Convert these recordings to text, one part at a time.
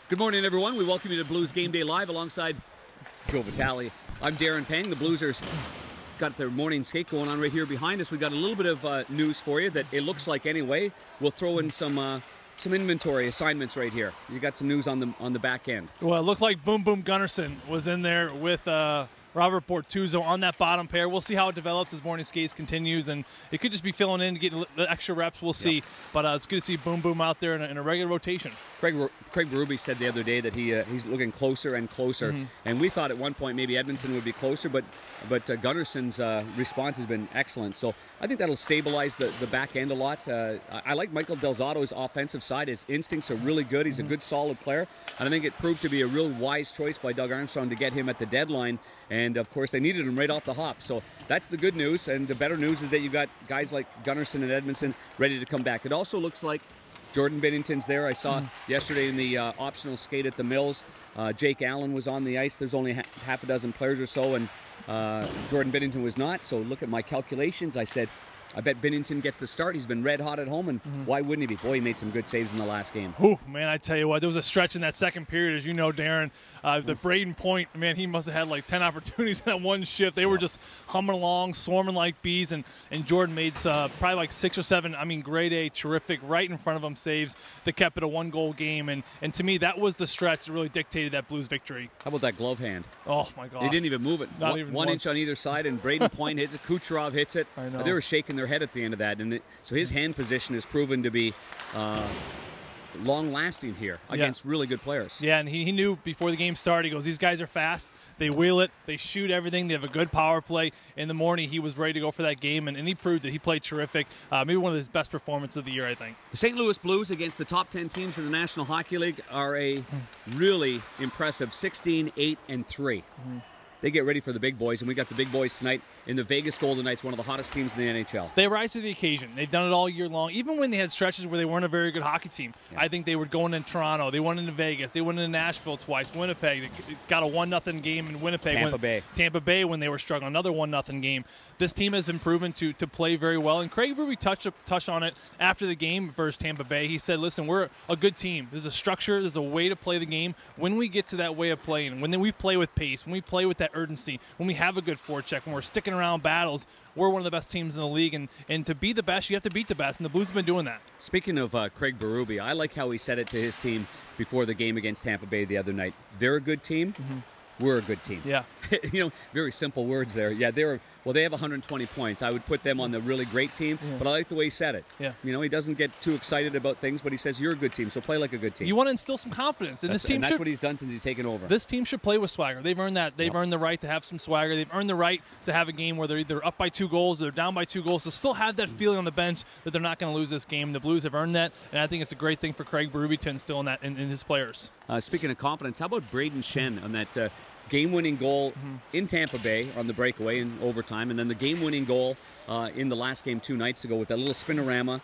Good morning, everyone. We welcome you to Blues Game Day Live alongside Joe Vitale. I'm Darren Pang. The Bluesers got their morning skate going on right here behind us. We got a little bit of news for you that it looks like anyway. We'll throw in some inventory assignments right here. You got some news on the back end. Well, it looked like Boom Boom Gunnarsson was in there with Robert Bortuzzo on that bottom pair. We'll see how it develops as morning skates continues, and it could just be filling in to get the extra reps. We'll see. But it's good to see Boom Boom out there in a regular rotation. Craig Berube said the other day that he's looking closer and closer, and we thought at one point maybe Edmondson would be closer, but Gunnarsson's response has been excellent. So I think that'll stabilize the back end a lot. I like Michael Del Zotto's offensive side. His instincts are really good. He's a good, solid player, and I think it proved to be a real wise choice by Doug Armstrong to get him at the deadline. And of course, they needed him right off the hop. So that's the good news. And the better news is that you've got guys like Gunnarsson and Edmondson ready to come back. It also looks like Jordan Binnington's there. I saw yesterday in the optional skate at the Mills, Jake Allen was on the ice. There's only half a dozen players or so, and Jordan Binnington was not. So look at my calculations. I said, I bet Binnington gets the start. He's been red hot at home, and why wouldn't he be? Boy, he made some good saves in the last game. Ooh, man, I tell you what, there was a stretch in that second period, as you know, Darren. The Braden Point, man, he must have had like 10 opportunities in that one shift. They were just humming along, swarming like bees, and Jordan made probably like 6 or 7, grade A, terrific, right in front of him saves that kept it a one-goal game. And to me, that was the stretch that really dictated that Blues victory. How about that glove hand? Oh, my God. He didn't even move it. Not even one once. inch on either side, and Braden Point hits it. Kucherov hits it. I know. They were shaking their head at the end of that. And so his hand position has proven to be long-lasting here against really good players. Yeah, and he knew before the game started, he goes, these guys are fast, they wheel it, they shoot everything, they have a good power play. In the morning, he was ready to go for that game, and he proved it. He pplayed terrific. Maybe one of his best performances of the year, I think. The St. Louis Blues against the top 10 teams in the National Hockey League are a really impressive 16-8-3. They get ready for the big boys, and we got the big boys tonight in the Vegas Golden Knights, one of the hottest teams in the NHL. They rise to the occasion. They've done it all year long. Even when they had stretches where they weren't a very good hockey team, I think they were going in Toronto. They went into Vegas. They went into Nashville twice. Winnipeg. They got a 1-0 game in Winnipeg. Tampa Bay when they were struggling. Another 1-0 game. This team has been proven to play very well. And Craig Berube touched on it after the game versus Tampa Bay. He said, listen, we're a good team. There's a structure. There's a way to play the game. When we get to that way of playing, when we play with pace, when we play with that urgency, when we have a good forecheck, when we're sticking around battles, we're one of the best teams in the league. And to be the best, you have to beat the best. And the Blues have been doing that. Speaking of Craig Berube, I like how he said it to his team before the game against Tampa Bay the other night. They're a good team. We're a good team. Yeah. Very simple words there. Yeah, they have 120 points. I would put them on the really great team, but I like the way he said it. Yeah. He doesn't get too excited about things, but he says you're a good team, so play like a good team. You want to instill some confidence, and that's what he's done since he's taken over. This team should play with swagger. They've earned that. They've earned the right to have some swagger. They've earned the right to have a game where they're either up by 2 goals or they're down by 2 goals, to still have that feeling on the bench that they're not going to lose this game. The Blues have earned that, and I think it's a great thing for Craig Berube to instill in that in his players. Speaking of confidence, how about Braden Shen on that game-winning goal in Tampa Bay on the breakaway in overtime, and then the game-winning goal in the last game 2 nights ago with that little spinorama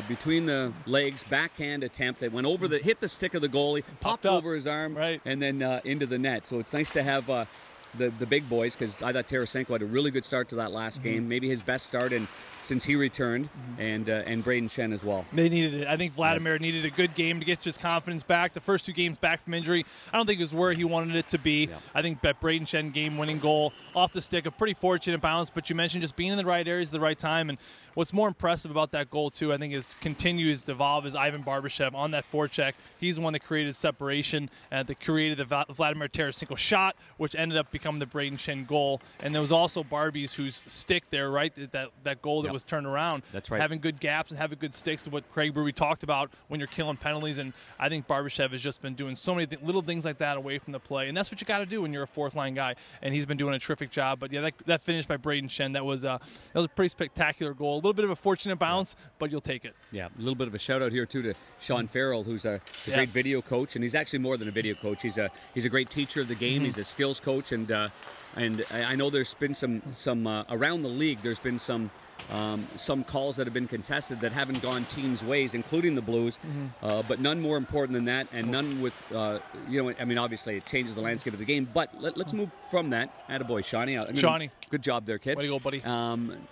between the legs, backhand attempt that went over hit the stick of the goalie, popped over his arm, and then into the net. So it's nice to have the big boys, because I thought Tarasenko had a really good start to that last game, maybe his best start since he returned, and Braden Shen as well. They needed it. I think Vladimir needed a good game to get his confidence back. The first 2 games back from injury, I don't think it was where he wanted it to be. I think that Braden Shen game-winning goal off the stick, a pretty fortunate bounce, but you mentioned just being in the right areas at the right time. And what's more impressive about that goal, too, I think is continues to evolve, is Ivan Barbashev on that forecheck. He's the one that created separation, that created the Vladimir Tarasenko shot, which ended up becoming the Braden Shen goal. And there was also Barbies whose stick there, right, that goal that was turned around. That's right. Having good gaps and having good sticks is what Craig Berube talked about when you're killing penalties. And I think Barbashev has just been doing so many little things like that away from the play. And that's what you got to do when you're a fourth-line guy. And he's been doing a terrific job. But, yeah, that finish by Braden Shen, that was a pretty spectacular goal. A little bit of a fortunate bounce, but you'll take it. Yeah, a little bit of a shout-out here, too, to Sean Farrell, who's a great video coach. And he's actually more than a video coach. He's a great teacher of the game. He's a skills coach. And And I know there's been some around the league. There's been some calls that have been contested that haven't gone teams' ways, including the Blues, but none more important than that, and none with, I mean, obviously it changes the landscape of the game, but let's move from that. Attaboy, Shawnee. Shawnee. Good job there, kid. Way to go, buddy.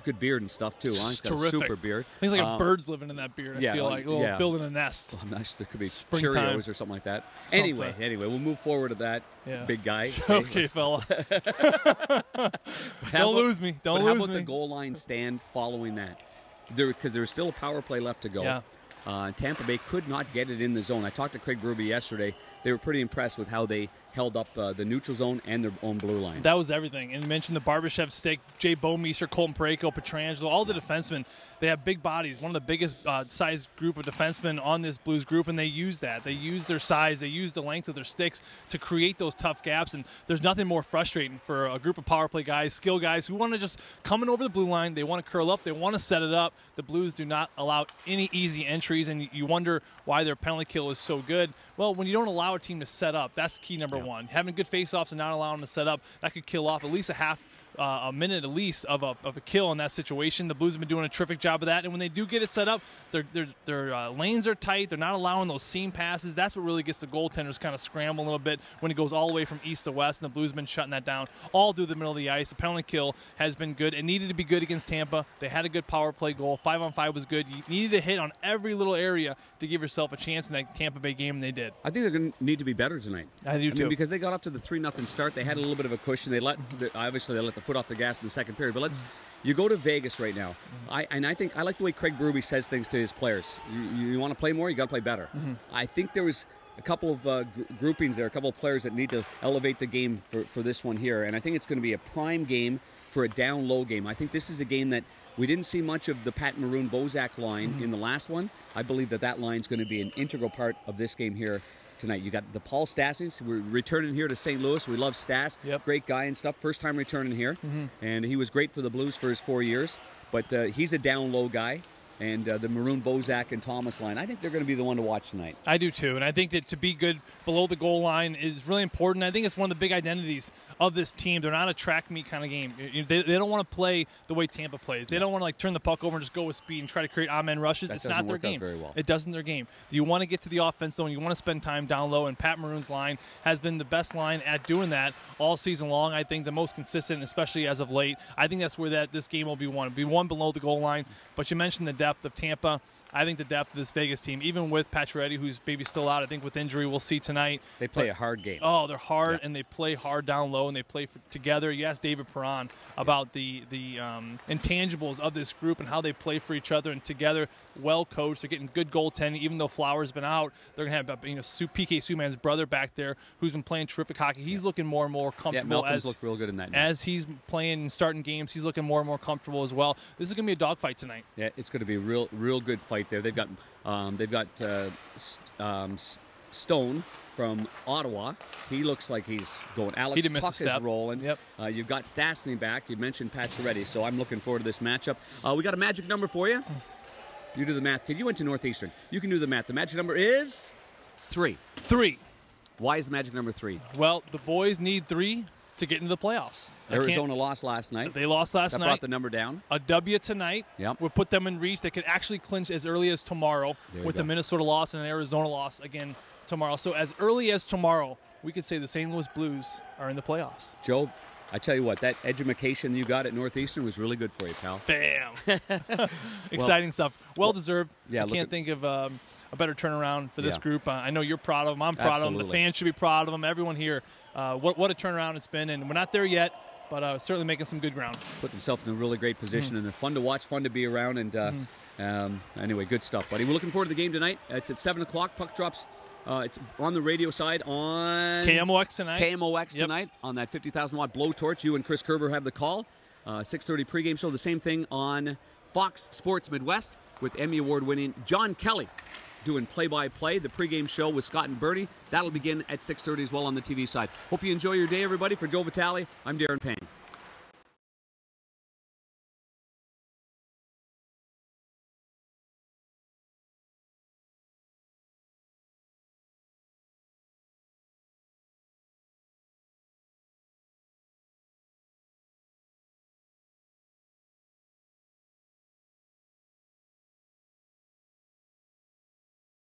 Good beard and stuff, too. Huh? He's got terrific. a super beard. He's like a bird's living in that beard, I feel like. A little building a nest. Well, I'm not sure. There could be Springtime. Cheerios or something like that. Anyway, we'll move forward to that. Yeah. Big guy. Okay, fella. Don't lose me. Don't lose me. How about the goal line stand following that? Because there was still a power play left to go. Yeah. Tampa Bay could not get it in the zone. I talked to Craig Berube yesterday. They were pretty impressed with how they held up the neutral zone and their own blue line. That was everything. And you mentioned the Barbashev stick, Jay Bouwmeester, Colton Parayko, Pietrangelo, all the defensemen. They have big bodies, one of the biggest size group of defensemen on this Blues group, and they use that. They use their size. They use the length of their sticks to create those tough gaps, and there's nothing more frustrating for a group of power play guys, skill guys, who want to just come in over the blue line. They want to curl up. They want to set it up. The Blues do not allow any easy entries, and you wonder why their penalty kill is so good. Well, when you don't allow a team to set up, that's key number one. Having good face-offs and not allowing them to set up, that could kill off at least a minute at least of a kill in that situation. The Blues have been doing a terrific job of that, and when they do get it set up, their lanes are tight. They're not allowing those seam passes. That's what really gets the goaltenders kind of scramble a little bit when it goes all the way from east to west, and the Blues have been shutting that down all through the middle of the ice. The penalty kill has been good. It needed to be good against Tampa. They had a good power play goal. 5-on-5 was good. You needed to hit on every little area to give yourself a chance in that Tampa Bay game, and they did. I think they're going to need to be better tonight. I do too. Because they got up to the 3-0 start. They had a little bit of a cushion. They let the foot off the gas in the second period. But you go to Vegas right now. I think I like the way Craig Berube says things to his players. You want to play more, you got to play better. I think there was a couple of groupings there, a couple of players that need to elevate the game for this one here. And I think it's going to be a prime game for a down-low game. I think this is a game that we didn't see much of the Pat Maroon-Bozak line in the last one. I believe that line's going to be an integral part of this game here tonight. You got the Paul Stassis. We're returning here to St. Louis. We love Stas. Yep. Great guy and stuff. First time returning here. And he was great for the Blues for his 4 years. But he's a down-low guy. And the Maroon, Bozak, and Thomas line, I think they're going to be the one to watch tonight. I do too, and I think that to be good below the goal line is really important. I think it's one of the big identities of this team. They're not a track meet kind of game. They don't want to play the way Tampa plays. They don't want to turn the puck over and just go with speed and try to create amen rushes. It's not their game. Very well. It doesn't their game. You want to get to the offense zone. You want to spend time down low, and Pat Maroon's line has been the best line at doing that all season long. I think the most consistent, especially as of late. I think that's where this game will be won. It'll be won below the goal line. But you mentioned the depth of Tampa. I think the depth of this Vegas team, even with Pacioretty, who's maybe still out, I think with injury, we'll see tonight. They play a hard game. Oh, they're hard, and they play hard down low, and they play together. You asked David Perron about the intangibles of this group and how they play for each other and together, well coached. They're getting good goaltending, even though Flowers been out. They're going to have PK Subban's brother back there, who's been playing terrific hockey. He's looking more and more comfortable. Malcolm's looked real good in that. As he's playing and starting games, he's looking more and more comfortable as well. This is going to be a dogfight tonight. Yeah, it's going to be a real good fight there. They've got Stone from Ottawa. He looks like he's going. Alex Tuck is rolling. Yep. You've got Stastny back. You mentioned Pacioretty, so I'm looking forward to this matchup. We got a magic number for you. You do the math, kid. You went to Northeastern. You can do the math. The magic number is 3. 3. Why is the magic number 3? Well, the boys need 3 to get into the playoffs. Arizona lost last night. They lost last night. That brought the number down. A W tonight would put them in reach. They could actually clinch as early as tomorrow with the Minnesota loss and an Arizona loss again tomorrow. So as early as tomorrow, we could say the St. Louis Blues are in the playoffs. Joe, I tell you what, that education you got at Northeastern was really good for you, pal. Bam! Exciting stuff. Well-deserved. I can't think of a better turnaround for this group. I know you're proud of them. I'm proud of them. The fans should be proud of them. Everyone here. What a turnaround it's been. And we're not there yet, but certainly making some good ground. Put themselves in a really great position, and they're fun to watch, fun to be around. And anyway, good stuff, buddy. We're looking forward to the game tonight. It's at 7 o'clock. Puck drops. It's on the radio side on KMOX tonight. KMOX tonight on that 50,000-watt blowtorch. You and Chris Kerber have the call. 6:30 pregame show. The same thing on Fox Sports Midwest with Emmy Award-winning John Kelly doing play-by-play. The pregame show with Scott and Bernie. That'll begin at 6:30 as well on the TV side. Hope you enjoy your day, everybody. For Joe Vitale, I'm Darren Pang.